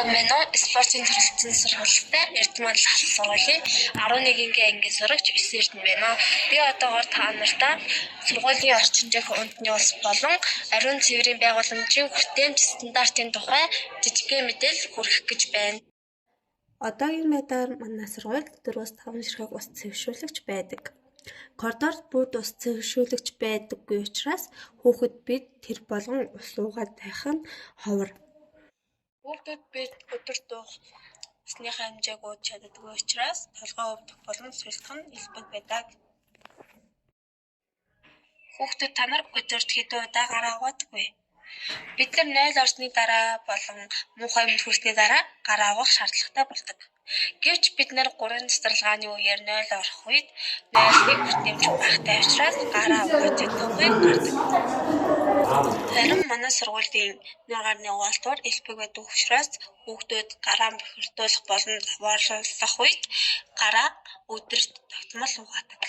Мено спортын төрөлцсөн сургуультай Эрдмал ах сургуулийн 11-ийн ангийн сурагч 9 Эрдэнэ байна. Би одоогоор та нартай сургуулийн орчин зохион үндэсний ус болон ариун цэврийн байгууламжийн хүртээмж стандартын тухай жижигхэн мэдээлэл хүргэх гэж байна. Одоогийн байдлаар манай сургуульд 4-5 ширхэг ус цэвэршүүлэгч байдаг. Коридорт бүгд ус цэвэршүүлэгч байдаггүй учраас хүүхэд бид тэр болгон ус уугаад байх нь ховор. Хүүхдүүд бид өдөр дуух усныхаа хэмжээг ууж чаддаггүй учраас толгой өвдөх болон султах нь элбэг байдаг. Хүүхдүүд та нар өдөрт хэдэн удаа гараа уудаг вэ? Бид нар 0 орсны дараа болон муухай юмд хүрсний дараа гараа уух шаардлагатай болдог. Гэвч бид нар 3 цэцэрлэгааны үеэр 0 орох үед 0-ыг хүртээмж багтай учраас гараа ууж чадахгүй гардаг. Харин манай сургуулийн 1.1 угаалтуур элбэг байдаг учраас хүүхдүүд гараа бохирдуулах болон заваарлуулах үед гараа өдөрт тогтмол угаадаг.